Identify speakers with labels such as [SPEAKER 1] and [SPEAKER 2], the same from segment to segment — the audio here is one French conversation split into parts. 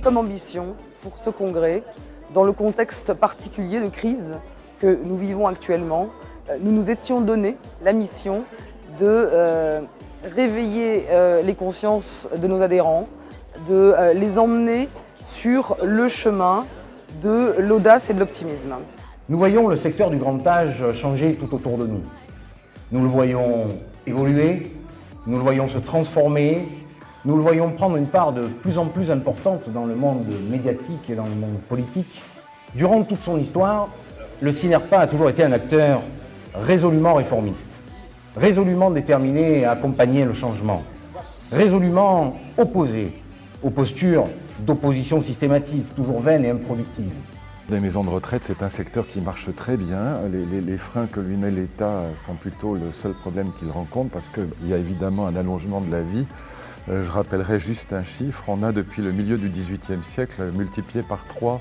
[SPEAKER 1] Comme ambition pour ce congrès, dans le contexte particulier de crise que nous vivons actuellement, nous nous étions donné la mission de réveiller les consciences de nos adhérents, de les emmener sur le chemin de l'audace et de l'optimisme.
[SPEAKER 2] Nous voyons le secteur du grand âge changer tout autour de nous. Nous le voyons évoluer, nous le voyons se transformer, nous le voyons prendre une part de plus en plus importante dans le monde médiatique et dans le monde politique. Durant toute son histoire, le CINERPA a toujours été un acteur résolument réformiste, résolument déterminé à accompagner le changement, résolument opposé aux postures d'opposition systématique, toujours vaines et improductives.
[SPEAKER 3] Les maisons de retraite, c'est un secteur qui marche très bien. Les freins que lui met l'État sont plutôt le seul problème qu'il rencontre parce qu'il y a évidemment un allongement de la vie. Je rappellerai juste un chiffre, on a depuis le milieu du XVIIIe siècle multiplié par 3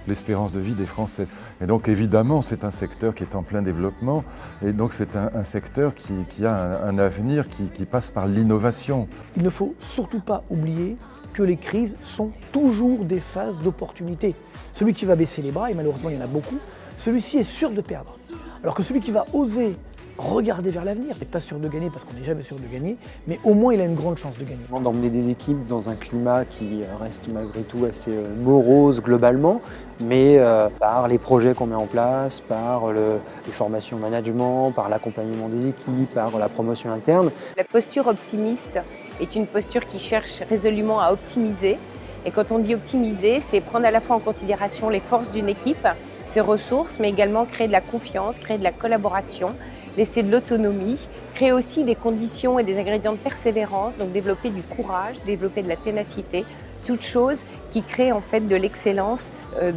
[SPEAKER 3] l'espérance de vie des Français. Et donc évidemment c'est un secteur qui est en plein développement et donc c'est un secteur qui a un avenir qui passe par l'innovation.
[SPEAKER 4] Il ne faut surtout pas oublier que les crises sont toujours des phases d'opportunité. Celui qui va baisser les bras, et malheureusement il y en a beaucoup, celui-ci est sûr de perdre. Alors que celui qui va oser regarder vers l'avenir, n'est pas sûr de gagner parce qu'on n'est jamais sûr de gagner, mais au moins il a une grande chance de gagner.
[SPEAKER 5] D'emmener des équipes dans un climat qui reste malgré tout assez morose globalement, mais par les projets qu'on met en place, par les formations management, par l'accompagnement des équipes, par la promotion interne.
[SPEAKER 6] La posture optimiste est une posture qui cherche résolument à optimiser. Et quand on dit optimiser, c'est prendre à la fois en considération les forces d'une équipe, ses ressources, mais également créer de la confiance, créer de la collaboration, laisser de l'autonomie, créer aussi des conditions et des ingrédients de persévérance, donc développer du courage, développer de la ténacité, toutes choses qui créent en fait de l'excellence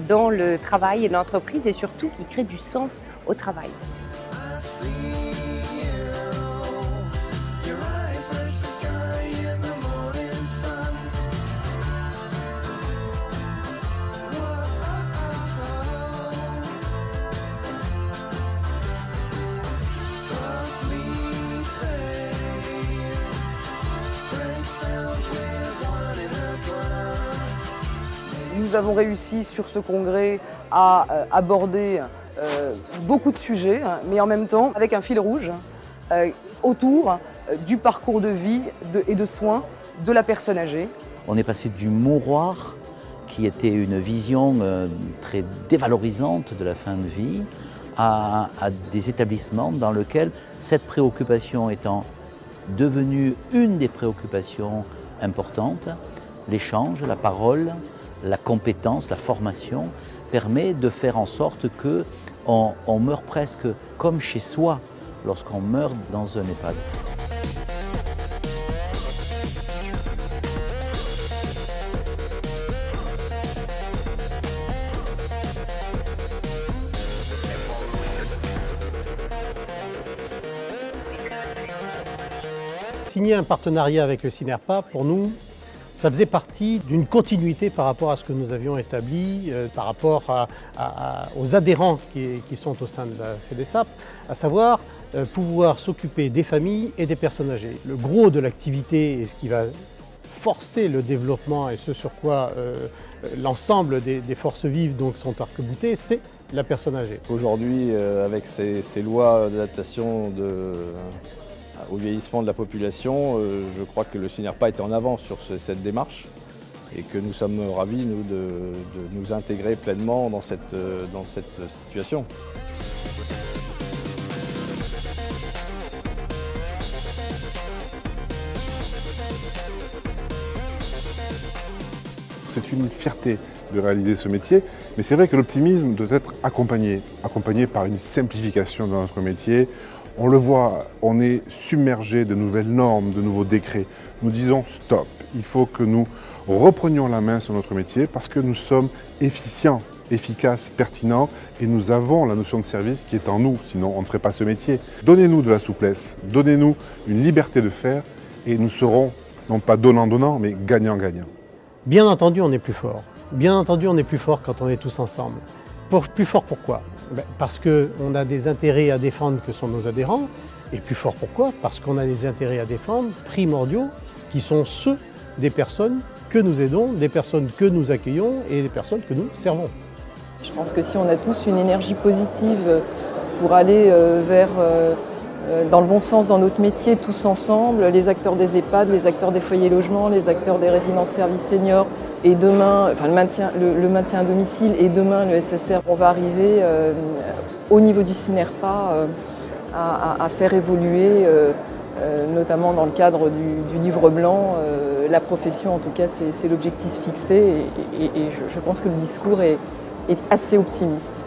[SPEAKER 6] dans le travail et dans l'entreprise et surtout qui créent du sens au travail.
[SPEAKER 1] Nous avons réussi sur ce congrès à aborder beaucoup de sujets, mais en même temps avec un fil rouge autour du parcours de vie et de soins de la personne âgée.
[SPEAKER 7] On est passé du mouroir, qui était une vision très dévalorisante de la fin de vie, à des établissements dans lesquels cette préoccupation étant devenue une des préoccupations importantes, l'échange, la parole, la compétence, la formation permet de faire en sorte qu'on meurt presque comme chez soi lorsqu'on meurt dans un EHPAD.
[SPEAKER 4] Signer un partenariat avec le CINERPA, pour nous, ça faisait partie d'une continuité par rapport à ce que nous avions établi, par rapport aux adhérents qui sont au sein de la FEDESAP, à savoir pouvoir s'occuper des familles et des personnes âgées. Le gros de l'activité et ce qui va forcer le développement et ce sur quoi l'ensemble des forces vives donc, sont arc-boutées, c'est la personne âgée.
[SPEAKER 8] Aujourd'hui, avec ces lois d'adaptation au vieillissement de la population, je crois que le CINERPA est en avance sur cette démarche et que nous sommes ravis, nous, de nous intégrer pleinement dans cette situation.
[SPEAKER 9] C'est une fierté de réaliser ce métier, mais c'est vrai que l'optimisme doit être accompagné par une simplification de notre métier. On le voit, on est submergé de nouvelles normes, de nouveaux décrets. Nous disons stop, il faut que nous reprenions la main sur notre métier parce que nous sommes efficients efficace, pertinent, et nous avons la notion de service qui est en nous, sinon on ne ferait pas ce métier. Donnez-nous de la souplesse, donnez-nous une liberté de faire, et nous serons, non pas donnant-donnant, mais gagnant-gagnant.
[SPEAKER 4] Bien entendu, on est plus fort. Bien entendu, on est plus fort quand on est tous ensemble. Plus fort pourquoi? Parce qu'on a des intérêts à défendre que sont nos adhérents. Et plus fort pourquoi? Parce qu'on a des intérêts à défendre primordiaux qui sont ceux des personnes que nous aidons, des personnes que nous accueillons et des personnes que nous servons.
[SPEAKER 10] Je pense que si on a tous une énergie positive pour aller dans le bon sens dans notre métier, tous ensemble, les acteurs des EHPAD, les acteurs des foyers logements, les acteurs des résidences services seniors, et demain, enfin, le maintien à domicile et demain le SSR, on va arriver au niveau du SINERPA à faire évoluer, notamment dans le cadre du livre blanc, la profession. En tout cas, c'est l'objectif fixé et je pense que le discours est assez optimiste.